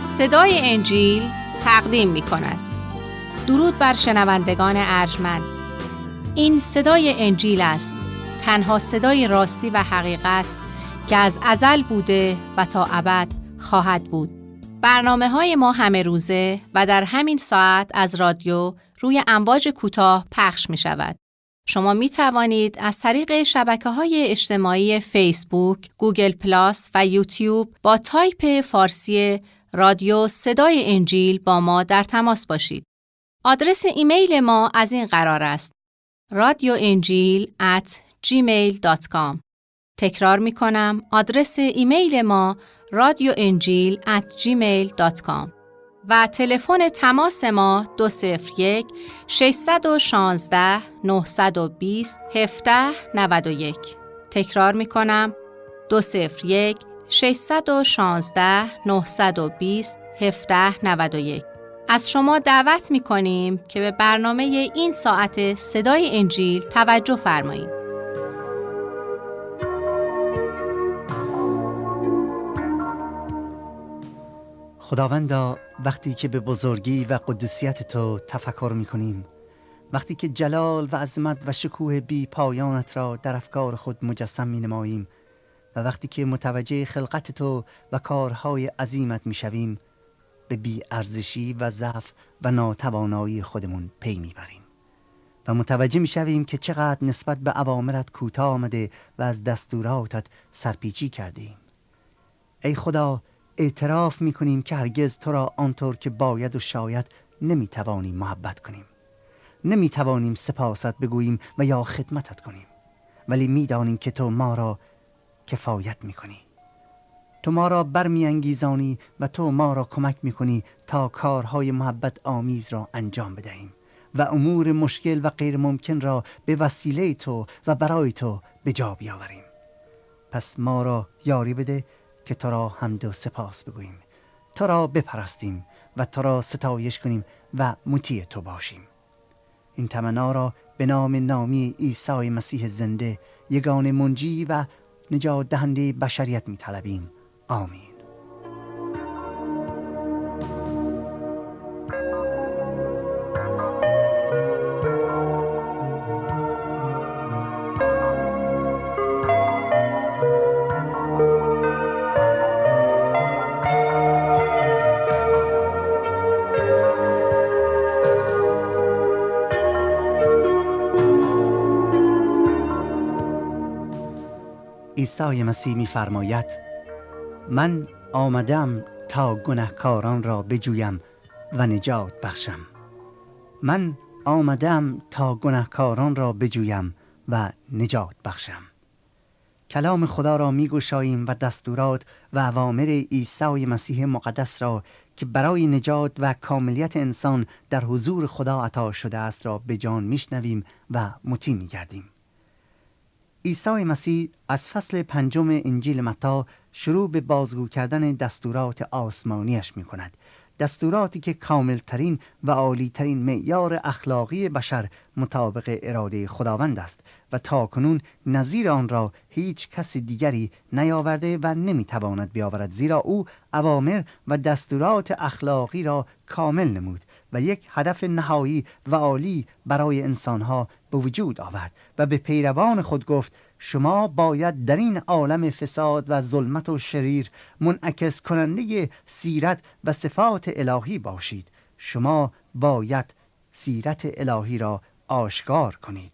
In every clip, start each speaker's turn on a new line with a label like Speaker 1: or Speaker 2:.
Speaker 1: صدای انجیل تقدیم می کند. درود بر شنوندگان ارجمند. این صدای انجیل است، تنها صدای راستی و حقیقت که از ازل بوده و تا ابد خواهد بود. برنامه‌های ما همه روزه و در همین ساعت از رادیو روی امواج کوتاه پخش می شود. شما می توانید از طریق شبکه‌های اجتماعی فیسبوک، گوگل پلاس و یوتیوب با تایپ فارسی رادیو صدای انجیل با ما در تماس باشید. آدرس ایمیل ما از این قرار است: radioenjil@gmail.com. تکرار می کنم، آدرس ایمیل ما radioenjil@gmail.com و تلفن تماس ما 201 616 920 1791. تکرار می کنم، 201 616 920 1791. از شما دعوت می کنیم که به برنامه این ساعت صدای انجیل توجه فرمایید.
Speaker 2: خداوندا، وقتی که به بزرگی و قدوسیت تو تفکر می‌کنیم، وقتی که جلال و عظمت و شکوه بی پایانت را در افکار خود مجسم می‌نماییم و وقتی که متوجه خلقت تو و کارهای عظیمت می‌شویم، به بی ارزشی و ضعف و ناتوانایی خودمون پی می‌بریم و متوجه می‌شویم که چقدر نسبت به اوامرت کوتاه آمده و از دستوراتت سرپیچی کردیم. ای خدا، اعتراف می‌کنیم که هرگز تو را آنطور که باید و شاید نمی‌توانیم محبت کنیم، نمی‌توانیم سپاست بگوییم و یا خدمتت کنیم، ولی می‌دانیم که تو ما را کفایت می‌کنی، تو ما را برمی‌انگیزانی و تو ما را کمک می‌کنی تا کارهای محبت آمیز را انجام بدهیم و امور مشکل و غیر ممکن را به وسیله تو و برای تو به جا بیاوریم. پس ما را یاری بده که تو را حمد و سپاس بگوییم، تو را بپرستیم و تو را ستایش کنیم و مطیع تو باشیم. این تمنا را به نامی عیسی مسیح زنده، یگانه منجی و نجات دهنده بشریت می طلبیم. آمین. عیسی مسیح می‌فرماید: من آمدم تا گناهکاران را بجویم و نجات بخشم. من آمدم تا گناهکاران را بجویم و نجات بخشم. کلام خدا را می‌گشاییم و دستورات و اوامر عیسی مسیح مقدس را که برای نجات و کاملیت انسان در حضور خدا عطا شده است را به جان می‌شنویم و مطیع می‌گردیم. عیسی مسیح از فصل 5 انجیل متی شروع به بازگو کردن دستورات آسمانیش می کند. دستوراتی که کاملترین و عالیترین معیار اخلاقی بشر مطابق اراده خداوند است و تاکنون نظیر آن را هیچ کس دیگری نیاورده و نمیتواند بیاورد، زیرا او اوامر و دستورات اخلاقی را کامل نمود و یک هدف نهایی و عالی برای انسانها به وجود آورد و به پیروان خود گفت: شما باید در این عالم فساد و ظلمت و شریر منعکس کننده سیرت و صفات الهی باشید. شما باید سیرت الهی را آشکار کنید.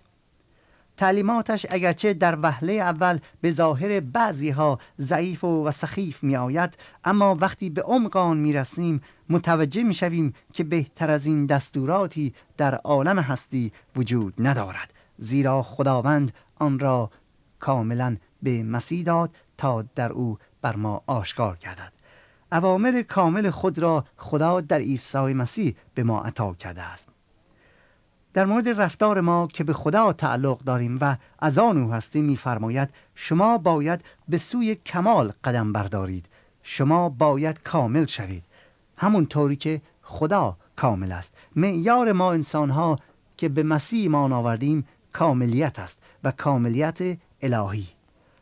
Speaker 2: تعلیماتش اگرچه در وهله اول به ظاهر بعضیها ضعیف و سخیف می آید، اما وقتی به عمق آن می رسیم متوجه می شویم که بهتر از این دستوراتی در عالم هستی وجود ندارد، زیرا خداوند آن را کاملا به مسیح داد تا در او بر ما آشکار گردد. اوامر کامل خود را خدا در عیسی مسیح به ما عطا کرده است. در مورد رفتار ما که به خدا تعلق داریم و از آن او هستیم می‌فرماید: شما باید به سوی کمال قدم بردارید، شما باید کامل شوید همونطوری که خدا کامل است. معیار ما انسان‌ها که به مسیح ایمان آوردیم کاملیت است و کاملیت الهی.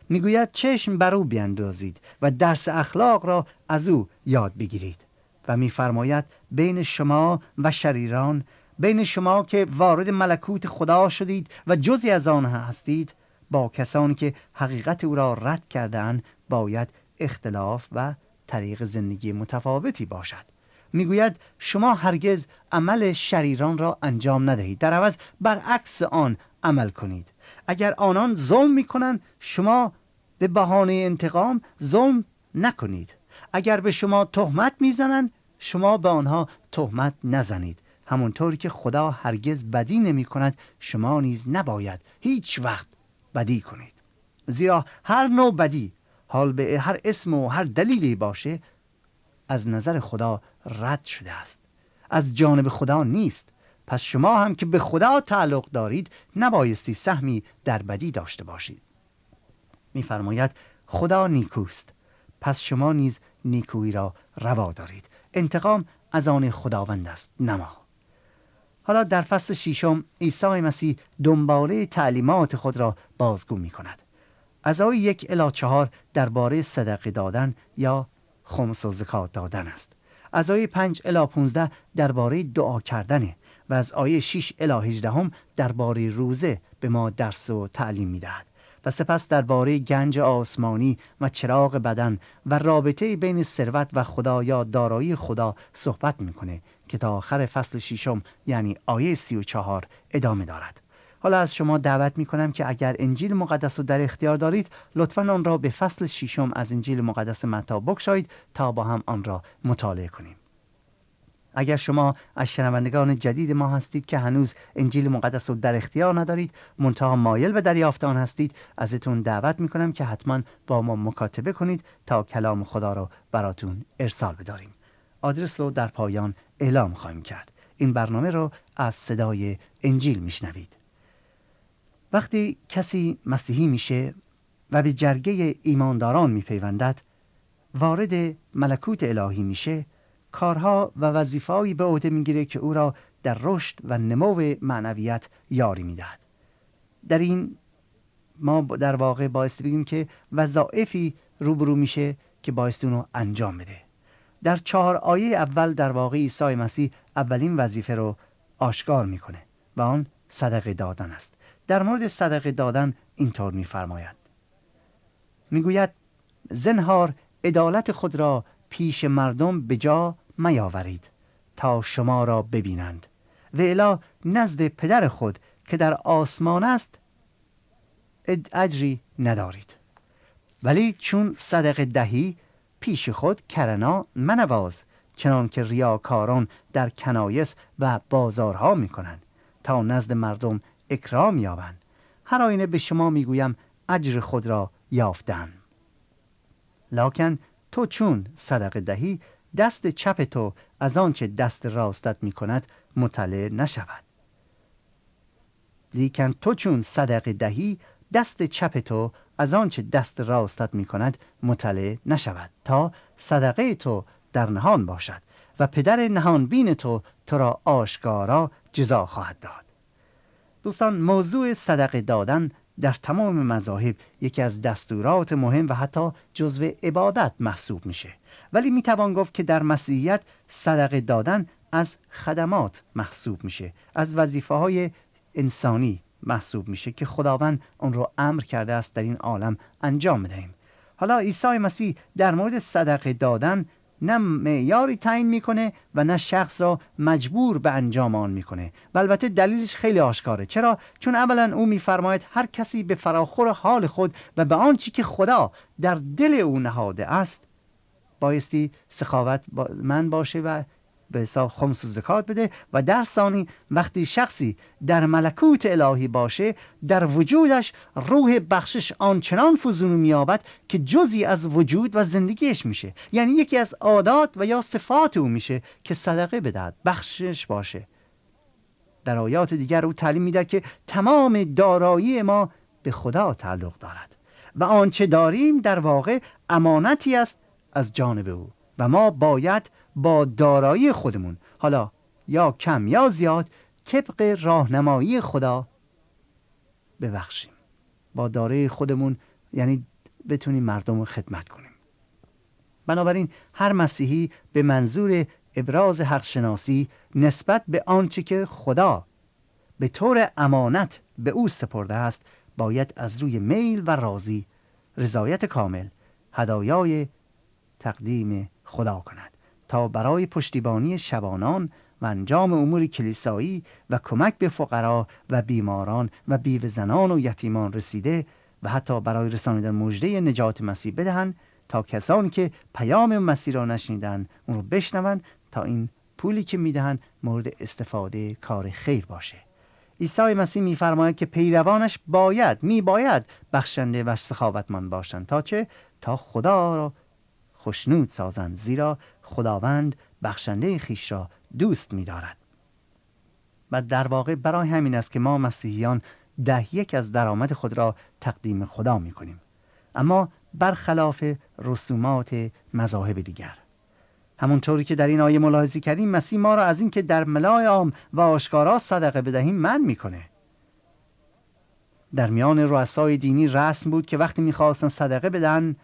Speaker 2: میگوید چشم بر او بیندازید و درس اخلاق را از او یاد بگیرید و می‌فرماید بین شما و شریران، بین شما که وارد ملکوت خدا شدید و جزئی از آن هستید، با کسانی که حقیقت او را رد کرده‌اند باید اختلاف و طریق زندگی متفاوتی باشد. میگوید شما هرگز عمل شریران را انجام ندهید، در عوض برعکس آن عمل کنید. اگر آنان ظلم میکنند شما به بهانه انتقام ظلم نکنید. اگر به شما تهمت میزنند شما به آنها تهمت نزنید. همونطوری که خدا هرگز بدی نمی کند شما نیز نباید هیچ وقت بدی کنید. زیرا هر نوع بدی، حال به هر اسم و هر دلیلی باشه، از نظر خدا رد شده است، از جانب خدا نیست. پس شما هم که به خدا تعلق دارید نبایستی سهمی در بدی داشته باشید. می‌فرماید خدا نیکوست، پس شما نیز نیکویی را روا دارید. انتقام از آن خداوند است، نه ما. حالا در فصل 6 عیسی مسیح دنباله تعلیمات خود را بازگو می‌کند. از آیه 1 الی 4 درباره صدقه دادن یا خمس و زکات دادن است. از آیه 5 الی 15 درباره دعا کردن و از آیه 6 الی 18 درباره روزه به ما درس و تعلیم می‌دهد. و سپس درباره گنج آسمانی و چراغ بدن و رابطه بین ثروت و خدا یا دارایی خدا صحبت میکنه که تا آخر فصل 6 یعنی آیه 34 ادامه دارد. حالا از شما دعوت میکنم که اگر انجیل مقدس رو در اختیار دارید لطفاً آن را به فصل 6 از انجیل مقدس متی بگشایید تا با هم آن را مطالعه کنیم. اگر شما از شنوندگان جدید ما هستید که هنوز انجیل مقدس رو در اختیار ندارید، منتها مایل به دریافت آن هستید، ازتون دعوت میکنم که حتما با ما مکاتبه کنید تا کلام خدا رو براتون ارسال بداریم. آدرس رو در پایان اعلام خواهیم کرد. این برنامه رو از صدای انجیل میشنوید. وقتی کسی مسیحی میشه و به جرگه ایمانداران میپیوندد، وارد ملکوت الهی میشه، کارها و وظیفه‌ای به عهده میگیره که او را در رشد و نمو معنویت یاری میدهد. در این ما در واقع بایستی بگیم که وظایفی روبرو میشه که بایستی اونو انجام بده. در 4 آیه اول در واقع عیسی مسیح اولین وظیفه رو آشکار میکنه و آن صدقه دادن است. در مورد صدقه دادن اینطور میفرماید، میگوید زنهار عدالت خود را پیش مردم به جا میاورید تا شما را ببینند و الا نزد پدر خود که در آسمان است اجری ندارید. ولی چون صدقه دهی پیش خود کرنا منواز، چنان که ریاکاران در کنایس و بازارها میکنند تا نزد مردم اکرام یابند. هر آینه به شما میگویم اجر خود را یافتند. لکن تو چون صدقه دهی دست چپ تو از آنچه دست راستت میکند مطلع نشود. لیکن تو چون صدقه دهی دست چپ تو از آنچه دست راستت میکند مطلع نشود، تا صدقه تو در نهان باشد و پدر نهان بین تو را آشکارا جزا خواهد داد. دوستان، موضوع صدقه دادن در تمام مذاهب یکی از دستورات مهم و حتی جزو عبادت محسوب میشه، ولی میتوان گفت که در مسیحیت صدقه دادن از خدمات محسوب میشه، از وظیفه‌های انسانی محسوب میشه که خداوند اون رو امر کرده است در این عالم انجام بدهیم. حالا عیسی مسیح در مورد صدقه دادن نه معیاری تعیین میکنه و نه شخص را مجبور به انجام آن میکنه و البته دلیلش خیلی آشکاره. چرا؟ چون اولا او میفرماید هر کسی به فراخور حال خود و به آنچه که خدا در دل او نهاده است بایستی سخاوتمند باشه و به حساب خمس و زکات بده. و در ثانی وقتی شخصی در ملکوت الهی باشه در وجودش روح بخشش آنچنان فزونی می‌یابد که جزئی از وجود و زندگیش میشه، یعنی یکی از عادات و یا صفات او میشه که صدقه بدهد، بخشش باشه. در آیات دیگر او تعلیم میده که تمام دارایی ما به خدا تعلق دارد و آنچه داریم در واقع امانتی است از جانب او و ما باید با دارایی خودمون، حالا یا کم یا زیاد، طبق راهنمایی خدا ببخشیم. با دارایی خودمون یعنی بتونیم مردم رو خدمت کنیم. بنابراین هر مسیحی به منظور ابراز حق شناسی نسبت به آنچه که خدا به طور امانت به او سپرده است باید از روی میل و راضی رضایت کامل هدایای تقدیم خدا کند تا برای پشتیبانی شبانان و انجام امور کلیسایی و کمک به فقرا و بیماران و بیوه زنان و یتیمان رسیده و حتی برای رسانیدن مژده نجات مسیح بدهند تا کسانی که پیام مسیح را نشنیدند اون رو بشنوند تا این پولی که میدهند مورد استفاده کار خیر باشه. عیسی مسیح میفرماید که پیروانش باید بخشنده و سخاوتمند باشند تا چه؟ تا خدا را خوشنود سازند، زیرا خداوند بخشنده خویش را دوست می‌دارد. و در واقع برای همین است که ما مسیحیان 10% از درآمد خود را تقدیم خدا می‌کنیم، اما برخلاف رسومات مذاهب دیگر. همونطوری که در این آیه ملاحظه کردیم مسیح ما را از این که در ملای عام و آشکارا صدقه بدهیم منع می‌کنه. در میان رؤسای دینی رسم بود که وقتی می‌خواستن صدقه بدن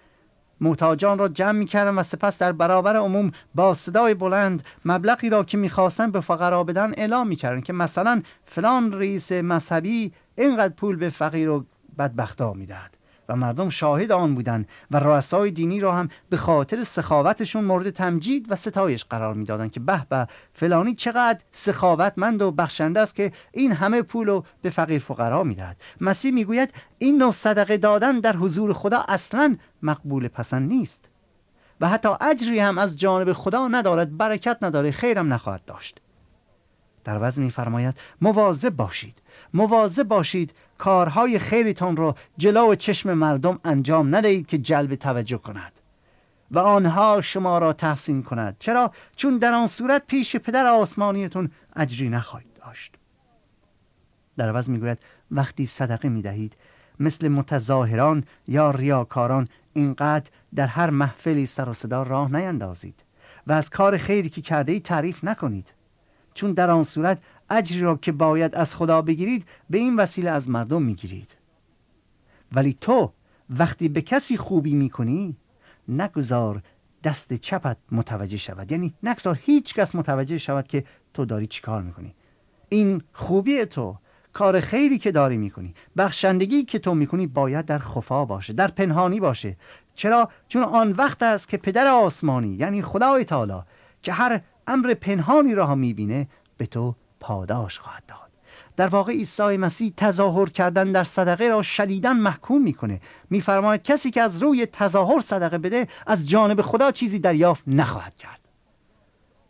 Speaker 2: محتاجان را جمع می‌کردند و سپس در برابر عموم با صدای بلند مبلغی را که می‌خواستند به فقرا بدن اعلام می‌کردند که مثلا فلان رئیس مذهبی اینقدر پول به فقیر و بدبختا می‌دهد و مردم شاهد آن بودند و رؤسای دینی را هم به خاطر سخاوتشون مورد تمجید و ستایش قرار می‌دادند که به به فلانی چقدر سخاوتمند و بخشنده است که این همه پول رو به فقیر فقرا می‌دهد. مسیح می‌گوید این نوع صدقه دادن در حضور خدا اصلاً مقبول پسند نیست و حتی اجری هم از جانب خدا ندارد، برکت نداره، خیرم نخواهد داشت. در عوض می‌فرماید مواظب باشید کارهای خیرتان را جلو چشم مردم انجام ندهید که جلب توجه کند و آنها شما را تحسین کند. چرا؟ چون در آن صورت پیش پدر آسمانیتون اجری نخواهید داشت. در عوض میگوید وقتی صدقه میدهید مثل متظاهران یا ریاکاران اینقدر در هر محفلی سر و صدا راه نیندازید و از کار خیری که کرده اید تعریف نکنید، چون در آن صورت اجری را که باید از خدا بگیرید به این وسیله از مردم میگیرید. ولی تو وقتی به کسی خوبی میکنی نگذار دست چپت متوجه شود، یعنی نگذار هیچ کس متوجه شود که تو داری چی کار میکنی. این خوبی تو، کار خیری که داری میکنی، بخشندگی که تو میکنی باید در خفا باشه، در پنهانی باشه. چرا؟ چون آن وقت است که پدر آسمانی یعنی خدای تعالی که هر امر پنهانی را هم میبینه به تو پاداش خواهد داد. در واقع عیسی مسیح تظاهر کردن در صدقه را شدیداً محکوم میکنه. میفرماید کسی که از روی تظاهر صدقه بده از جانب خدا چیزی دریافت نخواهد کرد.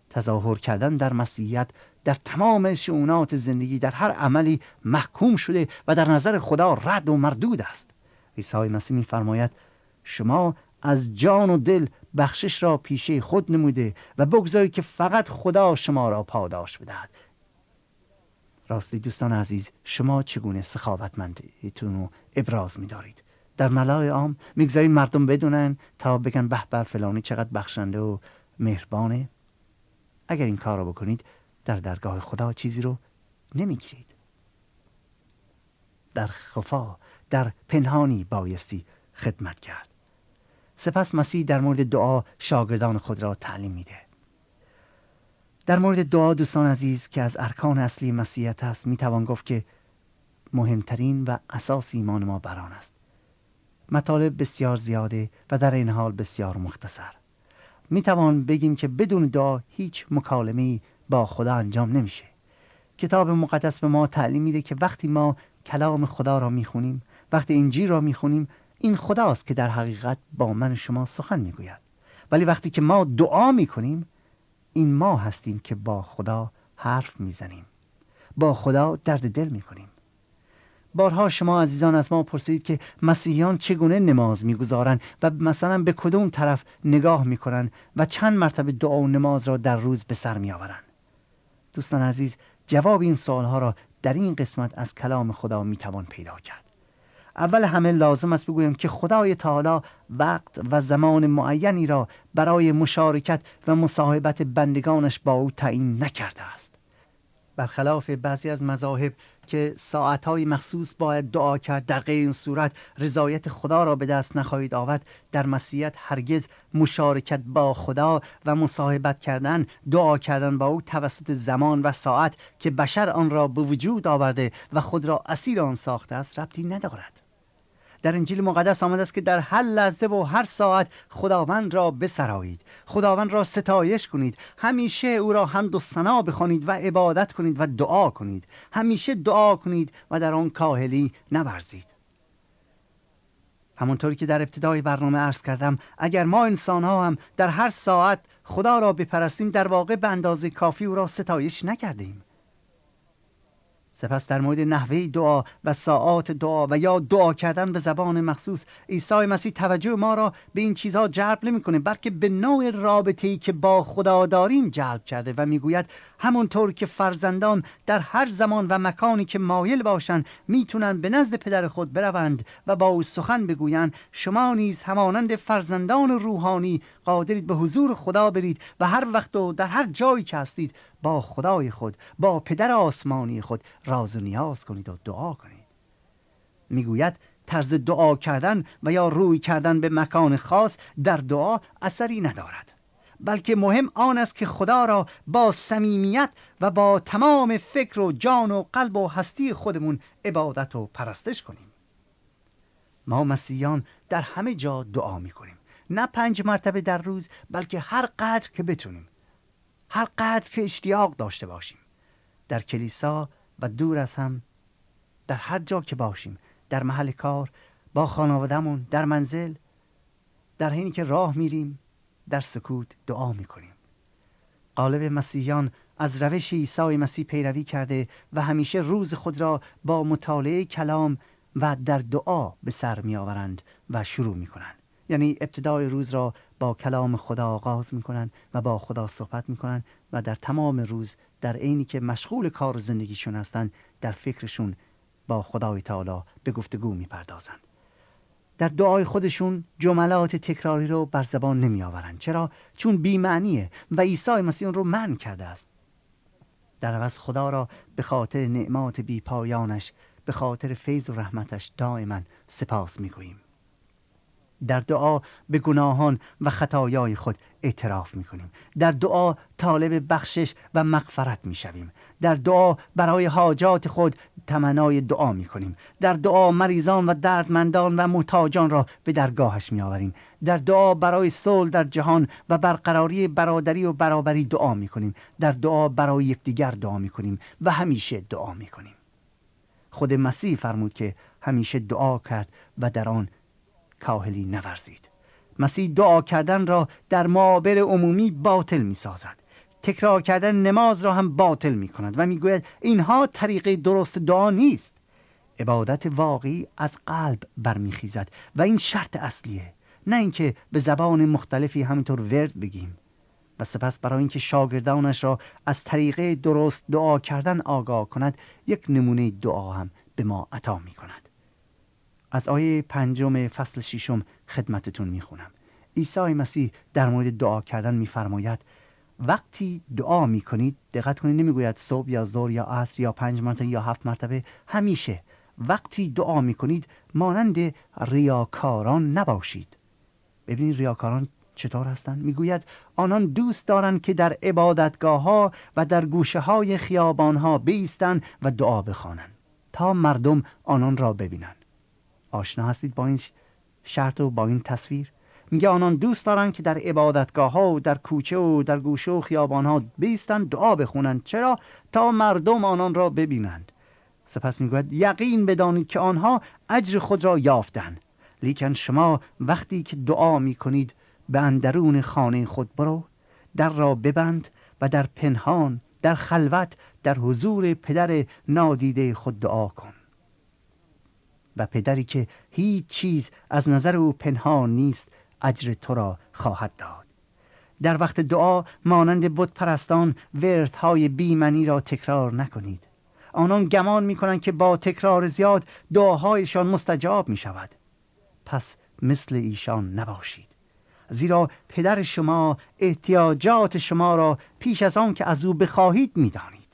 Speaker 2: تظاهر کردن در مسیحیت در تمام شؤونات زندگی در هر عملی محکوم شده و در نظر خدا رد و مردود است. عیسی مسیح میفرماید شما از جان و دل بخشش را پیشه خود نموده و بگذارید که فقط خدا شما را پاداش بدهد. راستی دوستان عزیز، شما چگونه سخاوتمندیتون رو ابراز می‌دارید؟ در ملای عام می‌گذارید مردم بدونن تا بگن به به فلانی چقدر بخشنده و مهربانه؟ اگر این کار رو بکنید در درگاه خدا چیزی رو نمی‌گیرید. در خفا، در پنهانی بایستی خدمت کرد. سپس مسیح در مورد دعا شاگردان خود را تعلیم میده. در مورد دعا دوستان عزیز که از ارکان اصلی مسیحیت است میتوان گفت که مهمترین و اساس ایمان ما بر آن است. مطالب بسیار زیاده و در این حال بسیار مختصر. میتوان بگیم که بدون دعا هیچ مکالمه‌ای با خدا انجام نمیشه. کتاب مقدس به ما تعلیم میده که وقتی ما کلام خدا را میخونیم، وقتی انجیل را میخونیم، این خداست که در حقیقت با من و شما سخن میگوید. ولی وقتی که ما دعا میکنیم این ما هستیم که با خدا حرف میزنیم، با خدا درد دل میکنیم. بارها شما عزیزان از ما پرسید که مسیحیان چگونه نماز میگذارن و مثلا به کدوم طرف نگاه میکنن و چند مرتبه دعا و نماز را در روز به سر میآورن. دوستان عزیز، جواب این سوالها را در این قسمت از کلام خدا میتوان پیدا کرد. اول همه لازم است بگویم که خدای تعالی وقت و زمان معینی را برای مشارکت و مصاحبت بندگانش با او تعیین نکرده است. برخلاف بعضی از مذاهب که ساعتهای مخصوص باید دعا کرد، در غیر این صورت رضایت خدا را به دست نخواهید آورد. در مسیحیت هرگز مشارکت با خدا و مصاحبت کردن، دعا کردن با او توسط زمان و ساعت که بشر آن را به وجود آورده و خود را اسیر آن ساخته است ربطی ندارد. در انجیل مقدس آمده است که در هر لحظه و هر ساعت خداوند را بسرایید، خداوند را ستایش کنید، همیشه او را حمد و ثنا بخوانید و عبادت کنید و دعا کنید. همیشه دعا کنید و در آن کاهلی نورزید. همونطوری که در ابتدای برنامه عرض کردم، اگر ما انسان‌ها هم در هر ساعت خدا را بپرستیم، در واقع به اندازه کافی او را ستایش نکردیم. سپس در مورد نحوه دعا و ساعات دعا و یا دعا کردن به زبان مخصوص، عیسی مسیح توجه ما را به این چیزها جلب نمی‌کنه، بلکه به نوع رابطه‌ای که با خدا داریم جلب کرده و میگوید همونطور که فرزندان در هر زمان و مکانی که مایل باشند میتونن به نزد پدر خود بروند و با او سخن بگویند، شما نیز همانند فرزندان روحانی قادرید به حضور خدا برید و هر وقت و در هر جایی که هستید با خدای خود، با پدر آسمانی خود راز و نیاز کنید و دعا کنید. میگوید طرز دعا کردن و یا روی کردن به مکان خاص در دعا اثری ندارد، بلکه مهم آن است که خدا را با صمیمیت و با تمام فکر و جان و قلب و هستی خودمون عبادت و پرستش کنیم. ما مسیحیان در همه جا دعا میکنیم، نه 5 مرتبه در روز، بلکه هر قدر که بتونیم، هر قدر که اشتیاق داشته باشیم، در کلیسا و دور از هم، در هر جا که باشیم، در محل کار، با خانواده‌مون، در منزل، در حینی که راه میریم، در سکوت دعا میکنیم. غالب مسیحیان از روش عیسی مسیح پیروی کرده و همیشه روز خود را با مطالعه کلام و در دعا به سر میآورند و شروع میکنند. یعنی ابتدای روز را با کلام خدا آغاز میکنند و با خدا صحبت میکنند و در تمام روز در عینی که مشغول کار و زندگیشون هستند، در فکرشون با خدای تعالی به گفتگو میپردازند. در دعای خودشون جملات تکراری رو بر زبان نمی آورند. چرا؟ چون بی معنیه و عیسی مسیح اون رو منع کرده است. در عوض خدا را به خاطر نعمات بی پایانش، به خاطر فیض و رحمتش دائما سپاس می گوییم. در دعا به گناهان و خطایای خود اعتراف می‌کنیم. در دعا طالب بخشش و مغفرت می‌شویم. در دعا برای حاجات خود تمنای دعا می‌کنیم. در دعا مریضان و دردمندان و محتاجان را به درگاهش می‌آوریم. در دعا برای صلح در جهان و برقراری برادری و برابری دعا می‌کنیم. در دعا برای یکدیگر دعا می‌کنیم و همیشه دعا می‌کنیم. خود مسیح فرمود که همیشه دعا کرد و در آن کاهلی نورزید. مسیح دعا کردن را در معابر عمومی باطل می سازد. تکرار کردن نماز را هم باطل می کند و می گوید اینها طریقه درست دعا نیست. عبادت واقعی از قلب برمیخیزد و این شرط اصلیه، نه اینکه به زبان مختلفی همینطور ورد بگیم. و سپس برای اینکه شاگردانش را از طریقه درست دعا کردن آگاه کند، یک نمونه دعا هم به ما عطا می کند. از آیه 5 فصل 6 خدمتتون میخونم. عیسی مسیح در مورد دعا کردن میفرماید وقتی دعا میکنید، دقت کنید نمیگوید صبح یا ظهر یا عصر یا 5 مرتبه یا 7 مرتبه، همیشه وقتی دعا میکنید مانند ریاکاران نباشید. ببینید ریاکاران چطور هستند؟ میگوید آنان دوست دارند که در عبادتگاه ها و در گوشه های خیابان ها بایستند و دعا بخوانند تا مردم آنان را ببینند. آشنا هستید با این شرط و با این تصویر؟ میگه آنان دوست دارن که در عبادتگاه ها و در کوچه و در گوشه و خیابان ها بایستند دعا بخونند. چرا؟ تا مردم آنان را ببینند. سپس میگوید یقین بدانید که آنها اجر خود را یافتند، لیکن شما وقتی که دعا میکنید به اندرون خانه خود برو، در را ببند و در پنهان، در خلوت، در حضور پدر نادیده خود دعا کن. و پدری که هیچ چیز از نظر او پنهان نیست اجر تو را خواهد داد. در وقت دعا مانند بت پرستان وردهای بی‌معنی را تکرار نکنید. آنان گمان می‌کنند که با تکرار زیاد دعاهایشان مستجاب می‌شود. پس مثل ایشان نباشید، زیرا پدر شما احتیاجات شما را پیش از آن که از او بخواهید می‌دانید.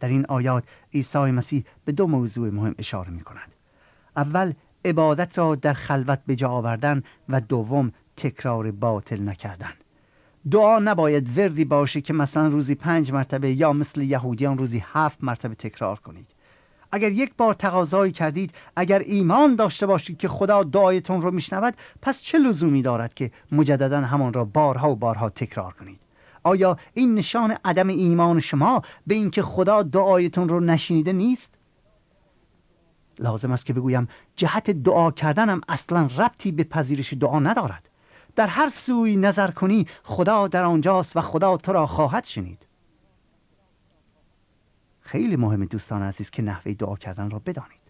Speaker 2: در این آیات عیسی مسیح به دو موضوع مهم اشاره می کند. اول عبادت را در خلوت به جا آوردن و دوم تکرار باطل نکردن. دعا نباید وردی باشه که مثلا روزی 5 مرتبه یا مثل یهودیان روزی 7 مرتبه تکرار کنید. اگر یک بار تقاضایی کردید، اگر ایمان داشته باشید که خدا دعایتون رو میشنود، پس چه لزومی دارد که مجددا همان را بارها و بارها تکرار کنید؟ آیا این نشان عدم ایمان شما به اینکه خدا دعایتون رو نشنیده نیست؟ لازم است که بگویم جهت دعا کردنم اصلا ربطی به پذیرش دعا ندارد. در هر سوی نظر کنی خدا در آنجاست و خدا تو را خواهد شنید. خیلی مهمه دوستان عزیز که نحوه دعا کردن را بدانید.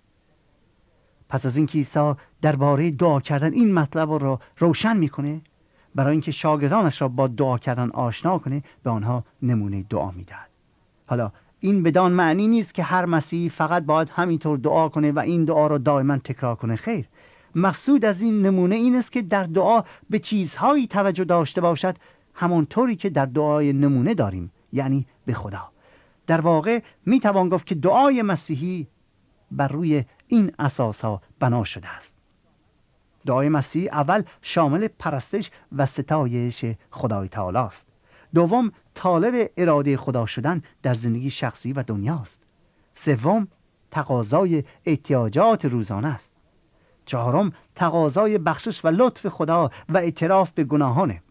Speaker 2: پس از اینکه عیسی درباره دعا کردن این مطلب را روشن میکنه، برای اینکه شاگردانش را با دعا کردن آشنا کنه، به آنها نمونه دعا میدهد. حالا این بدان معنی نیست که هر مسیحی فقط باید همینطور دعا کنه و این دعا را دائما تکرار کنه. خیر، مقصود از این نمونه این است که در دعا به چیزهایی توجه داشته باشد همانطوری که در دعای نمونه داریم، یعنی به خدا. در واقع می توان گفت که دعای مسیحی بر روی این اساسها بنا شده است. دعای مسیحی اول شامل پرستش و ستایش خدای تعالی است. دوم طالب اراده خدا شدن در زندگی شخصی و دنیاست. سوم تقاضای احتیاجات روزانه است. چهارم تقاضای بخشش و لطف خدا و اعتراف به گناهانه.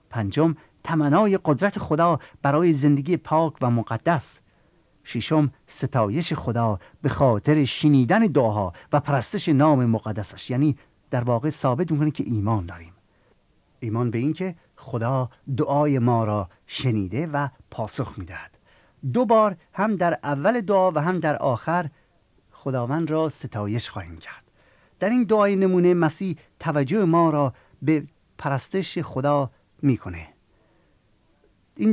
Speaker 2: پنجم تمنای قدرت خدا برای زندگی پاک و مقدس. ششم ستایش خدا به خاطر شنیدن دعاها و پرستش نام مقدسش، یعنی در واقع ثابت می‌کنه که ایمان داریم. ایمان به این که خدا دعای ما را شنیده و پاسخ می‌دهد. 2 بار هم در اول دعا و هم در آخر خداوند را ستایش خواهیم کرد. در این دعای نمونه مسیح توجه ما را به پرستش خدا می‌کنه. این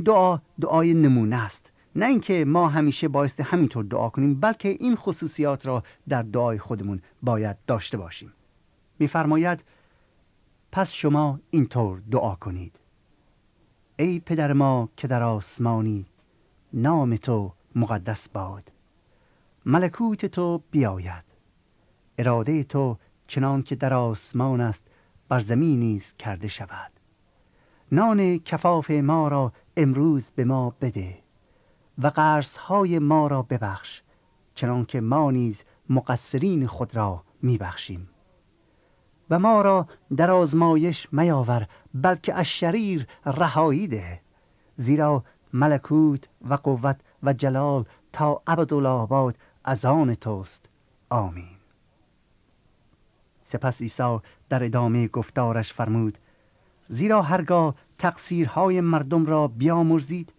Speaker 2: دعای نمونه است، نه اینکه ما همیشه بایستی همینطور دعا کنیم، بلکه این خصوصیات را در دعای خودمون باید داشته باشیم. می‌فرماید پس شما اینطور دعا کنید: ای پدر ما که در آسمانی، نام تو مقدس باد، ملکوت تو بیاید، اراده تو چنان که در آسمان است بر زمین نیز کرده شود. نان کفاف ما را امروز به ما بده و قرض‌های ما را ببخش چنان که ما نیز مقصرین خود را میبخشیم. و ما را در آزمایش میاور، بلکه از شریر رهایی ده، زیرا ملکوت و قوت و جلال تا ابدالآباد از آن توست. آمین. سپس عیسی در ادامه گفتارش فرمود: زیرا هرگاه تقصیرهای مردم را بیامرزید،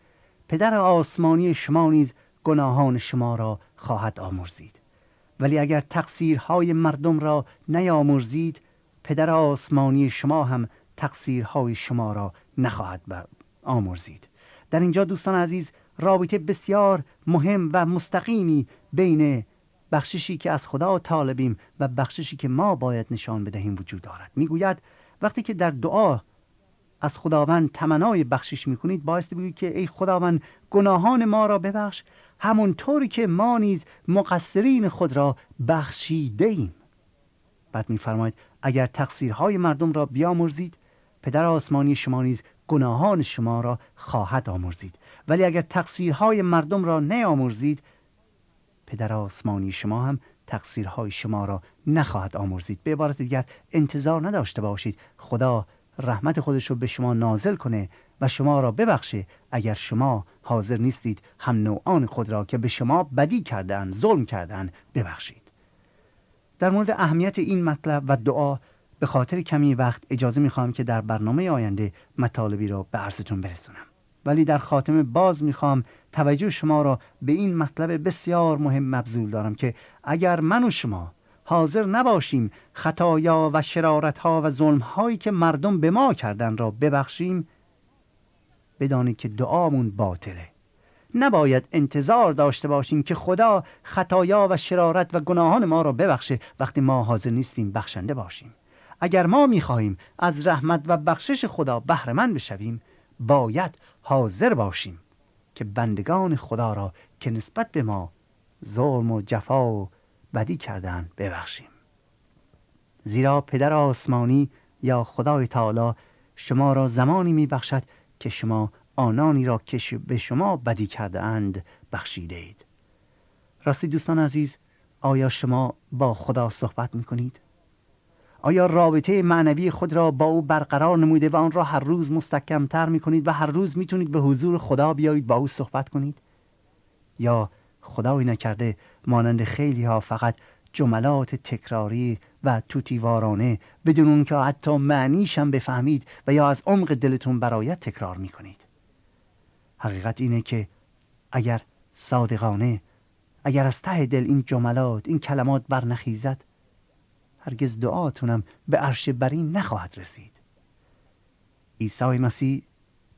Speaker 2: پدر آسمانی شما نیز گناهان شما را خواهد آمرزید. ولی اگر تقصیرهای مردم را نیامرزید، پدر آسمانی شما هم تقصیرهای شما را نخواهد آمرزید. در اینجا دوستان عزیز رابطه بسیار مهم و مستقیمی بین بخششی که از خدا طالبیم و بخششی که ما باید نشان بدهیم وجود دارد. میگوید وقتی که در دعا از خداوند تمنای بخشش میکنید، بایستی بگویید که ای خداوند گناهان ما را ببخش همونطوری که ما نیز مقصرین خود را بخشیده ایم. بعد میفرماید اگر تقصیرهای مردم را بیامرزید، پدر آسمانی شما نیز گناهان شما را خواهد آمرزید. ولی اگر تقصیرهای مردم را نیامرزید، پدر آسمانی شما هم تقصیرهای شما را نخواهد آمرزید. به عبارت دیگر انتظار نداشته باشید خدا رحمت خودش رو به شما نازل کنه و شما را ببخشه اگر شما حاضر نیستید هم نوعان خود را که به شما بدی کردن، ظلم کردن ببخشید. در مورد اهمیت این مطلب و دعا به خاطر کمی وقت اجازه میخوام که در برنامه آینده مطالبی را به عرضتون برسونم، ولی در خاتمه باز میخوام توجه شما را به این مطلب بسیار مهم مبذول دارم که اگر من و شما حاضر نباشیم خطایا و شرارت‌ها و ظلم‌هایی که مردم به ما کردن را ببخشیم، بدانید که دعامون باطله. نباید انتظار داشته باشیم که خدا خطایا و شرارت و گناهان ما را ببخشه وقتی ما حاضر نیستیم بخشنده باشیم. اگر ما می‌خواهیم از رحمت و بخشش خدا بهره مند بشویم، باید حاضر باشیم که بندگان خدا را که نسبت به ما ظلم و جفا و بدی کردند ببخشیم. زیرا پدر آسمانی یا خدای تعالی شما را زمانی میبخشد که شما آنانی را که به شما بدی کرده اند بخشیده اید. راستی دوستان عزیز، آیا شما با خدا صحبت میکنید؟ آیا رابطه معنوی خود را با او برقرار نموده و آن را هر روز مستحکم‌تر میکنید و هر روز میتونید به حضور خدا بیایید با او صحبت کنید؟ یا خدایی نکرده مانند خیلی ها فقط جملات تکراری و توتیوارانه بدون اون که حتی معنیش هم بفهمید و یا از عمق دلتون برایت تکرار میکنید؟ حقیقت اینه که اگر صادقانه، اگر از ته دل این جملات، این کلمات برنخیزد، هرگز دعاتونم به عرش برین نخواهد رسید. عیسی مسیح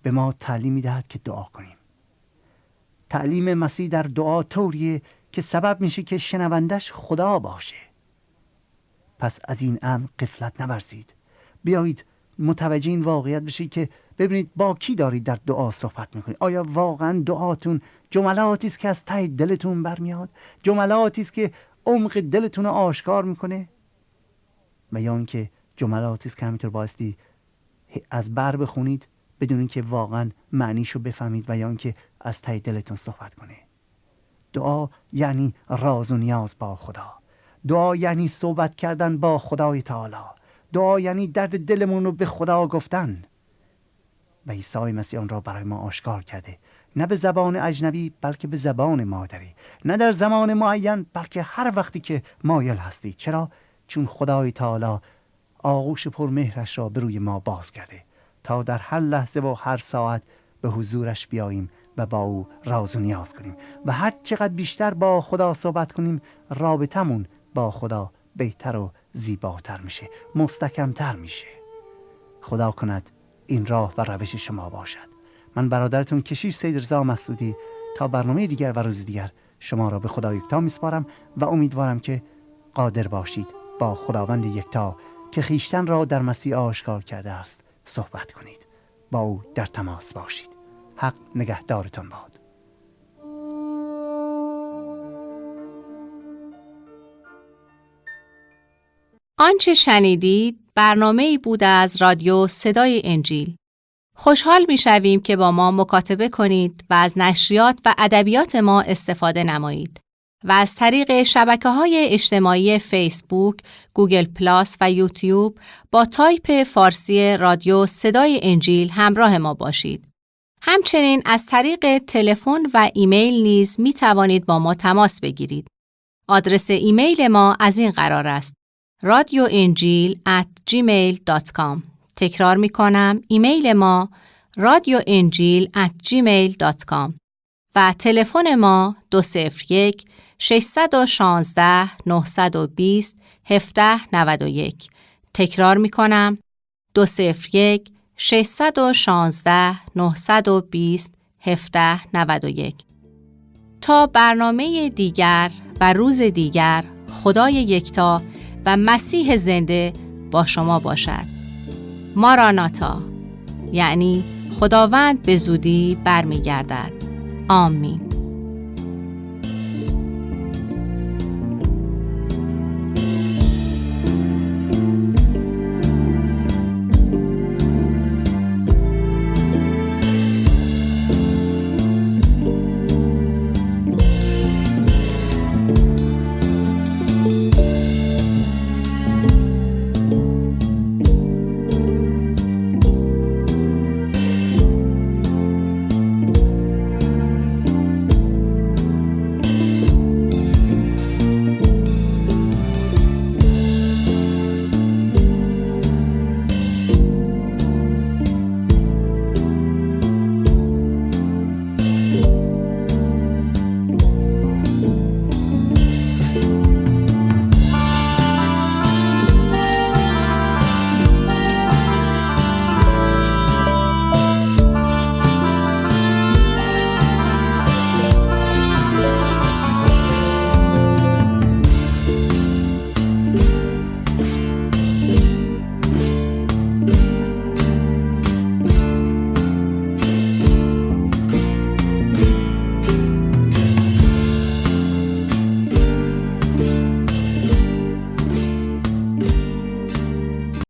Speaker 2: به ما تعلیم میدهد که دعا کنیم. تعلیم مسیح در دعا طوریه که سبب میشه که شنوندش خدا باشه. پس از این امر غفلت نورزید. بیایید متوجه این واقعیت بشید که ببینید با کی دارید در دعا صحبت میکنید. آیا واقعا دعاتون جملاتی است که از ته دلتون برمیاد؟ جملاتی است که عمق دلتون رو آشکار میکنه؟ و یا اینکه جملاتی است که همینطور بایستی از بر بخونید بدون اینکه واقعا معنیشو بفهمید و یا اینکه از ته دلتون صحبت کنه؟ دعا یعنی راز و نیاز با خدا. دعا یعنی صحبت کردن با خدای تعالی. دعا یعنی درد دلمون رو به خدا گفتن. و عیسی مسیح آن را برای ما آشکار کرده، نه به زبان اجنبی بلکه به زبان مادری، نه در زمان معین بلکه هر وقتی که مایل هستید. چرا؟ چون خدای تعالی آغوش پرمهرش را به روی ما باز کرده تا در هر لحظه و هر ساعت به حضورش بیاییم و با او راز و نیاز کنیم. و هر چقدر بیشتر با خدا صحبت کنیم، رابطمون با خدا بهتر و زیباتر میشه، مستحکمتر میشه. خدا کند این راه و روش شما باشد. من برادرتون کشیش سید رضا مسعودی تا برنامه دیگر و روز دیگر شما را به خدا یکتا میسپارم و امیدوارم که قادر باشید با خداوند یکتا که خویشتن را در مسیح آشکار کرده است صحبت کنید. با او در تماس باشید. حق نگهدارتان باد.
Speaker 1: آنچه شنیدید برنامه‌ای بود از رادیو صدای انجیل. خوشحال می‌شویم که با ما مکاتبه کنید و از نشریات و ادبیات ما استفاده نمایید و از طریق شبکه‌های اجتماعی فیسبوک، گوگل پلاس و یوتیوب با تایپ فارسی رادیو صدای انجیل همراه ما باشید. همچنین از طریق تلفن و ایمیل نیز می توانید با ما تماس بگیرید. آدرس ایمیل ما از این قرار است: radioinjil@gmail.com. تکرار می کنم، ایمیل ما radioinjil@gmail.com و تلفن ما 201-616-920-1791. تکرار می کنم، 201-616-920-1791. تا برنامه دیگر و روز دیگر، خدای یکتا و مسیح زنده با شما باشد. ماراناتا، یعنی خداوند به زودی برمیگردد. آمین.